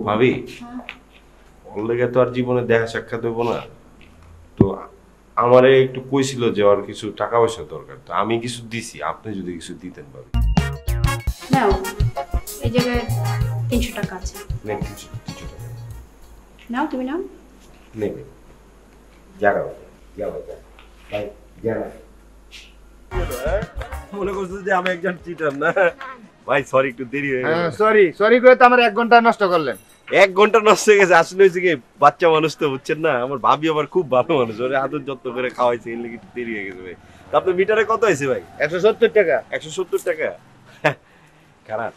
ভাবি, ওর লেগে তো আর জীবনে দেখা সাক্ষাৎ হইব না। তো আমারে একটু কইছিল যে ওর কিছু টাকা পয়সা দরকার, তো আমি কিছু দিছি, আপনি যদি কিছু দিতেন ভাবি। নাও, এই জায়গায় 300 টাকা আছে। নেন কিছু কিছু টাকা নাও, তুমি নাও। নেবে যাও যাও ভাই যাও। মনে করছো যে আমি একজন চিটার না ভাই? সরি, একটু দেরি হয়ে গেল। সরি সরি করে তো আমার 1 ঘন্টা নষ্ট করলেন। 1 ঘন্টা নষ্ট হয়ে গেছে। আসলে হয়েছে কি, বাচ্চা মানুষ তো বুঝছেন না, আমার ভাবি আবার খুব ভালো মানুষ, ওরে আদর যত্ন করে খাওয়াইছে, এর লেগে একটু দেরি হয়ে গেছে ভাই। তো আপনার মিটারে কত হয়েছে ভাই? 170 টাকা। 170 টাকা? খারাপ।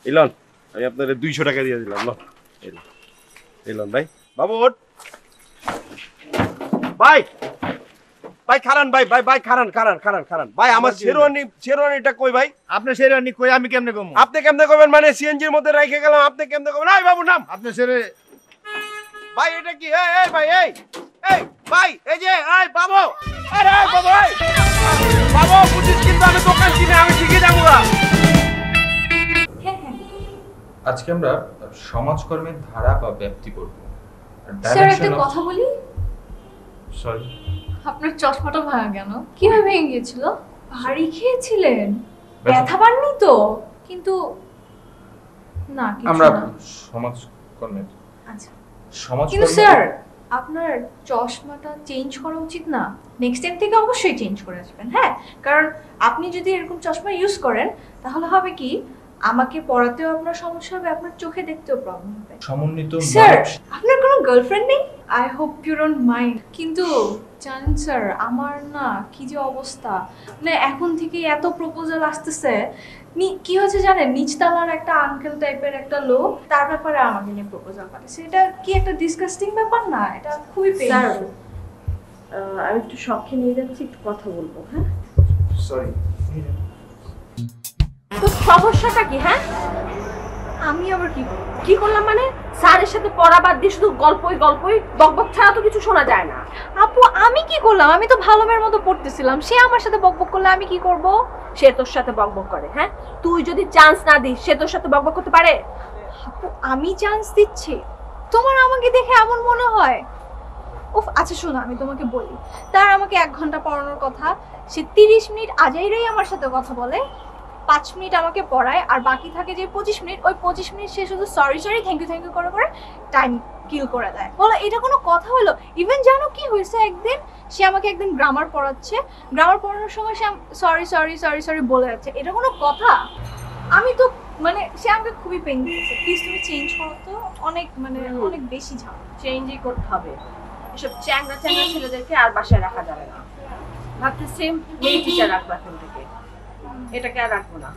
এলন, আমি আপনার 200 টাকা দিয়ে দিলাম। এলন ভাই, বাবু ওঠ। ভাই ভাই খারান, ভাই ভাই ভাই খারান খারান খারান খারান ভাই, আমার শেরওয়ানিটা কই ভাই? আপনার শেরওয়ানি কই, আমি কেমনে কমু? আপনি কেমনে করবেন মানে? সিএনজির মধ্যে রেখে গেলাম, আপনি কেমনে করবেন? এই বাবু নাম। আপনার শেরে ভাই এটা কি? এই ভাই, এই ভাই, এই যে এই বাবু, আরে এই বাবু, এই বাবু বুঝিস কিন্তু আমি দোকান কিনে আমি ঠিকই যাবো না। আজকে আমরা সমাজকর্মের ধারা বা ব্যাপ্তি করব। স্যার একটা কথা বলি, সরি, আপনার চশমাটা ভাঙা কেন? কিভাবে ভেঙে গিয়েছিল? ভারী খেয়েছিলেন? ব্যথা পাননি তো? কিন্তু না, কিছু আমরা না। সমাজকর্মের আচ্ছা, কিন্তু সমাজকর্ম স্যার আপনার চশমাটা চেঞ্জ করা উচিত না? নেক্সট টাইম থেকে অবশ্যই চেঞ্জ করে আসবেন, হ্যাঁ? কারণ আপনি যদি এরকম চশমা ইউজ করেন তাহলে হবে কি, আমাকে পড়াতেও আপনার সমস্যা হবে, আপনার চোখে দেখতেও প্রবলেম হবে। সমন্বিত স্যার আপনার কোনো গার্লফ্রেন্ড নেই? I hope you don't mind. কিন্তু জানেন স্যার, আমার না কি যে অবস্থা, মানে এখন থেকে এত প্রপোজাল আসতেছে। কি হচ্ছে জানেন, নিচতলার একটা আঙ্কেল টাইপের একটা লোক, তার ব্যাপারে আমাকে নিয়ে প্রপোজাল পাঠিয়েছে। এটা কি একটা ডিসকাস্টিং ব্যাপার না? এটা খুবই স্যার, পেইনফুল। আমি একটু শখে নিয়ে যাচ্ছি, একটু কথা বলবো, হ্যাঁ? সরি। তো সমস্যাটা কি? হ্যাঁ, আমি আবার কি করলাম মানে? স্যারের সাথে পড়া বাদ দিয়ে শুধু গল্পই বকবক ছাড়া তো কিছু শোনা যায় না। আপু আমি কি করলাম? আমি তো ভালো মেয়ের মতো পড়তেছিলাম, সে আমার সাথে বকবক করলে আমি কি করব? সে তোর সাথে বকবক করে, হ্যাঁ? তুই যদি চান্স না দিস, সে তোর সাথে বকবক করতে পারে? আপু আমি চান্স দিচ্ছি, তোমার আমাকে দেখে এমন মনে হয়? উফ, আচ্ছা শোনো, আমি তোমাকে বলি, তার আমাকে 1 ঘন্টা পড়ানোর কথা, সে 30 মিনিট আজাইরাই আমার সাথে কথা বলে, 5 মিনিট আমাকে পড়ায়, আর বাকি থাকে যে 25 মিনিট, ওই 25 মিনিট সে শুধু সরি থ্যাংক ইউ করে টাইম কিল করে দেয়। বলো এটা কোনো কথা হলো? ইভেন জানো কি হয়েছে, একদিন সে আমাকে গ্রামার পড়াচ্ছে, গ্রামার পড়ানোর সময় সে সরি বলে যাচ্ছে, এটা কোনো কথা? আমি তো মানে সে আমাকে খুবই পেইন দিয়েছে। প্লিজ তুমি চেঞ্জ করো তো, অনেক বেশি ঝামেলা। চেঞ্জই করতে হবে, এসব চ্যাংড়া ছেলেদেরকে আর বাসায় রাখা যাবে না। ভাবতেছি মেয়ে টিচার রাখবো এখন থেকে, এটাকে আর রাখবো না।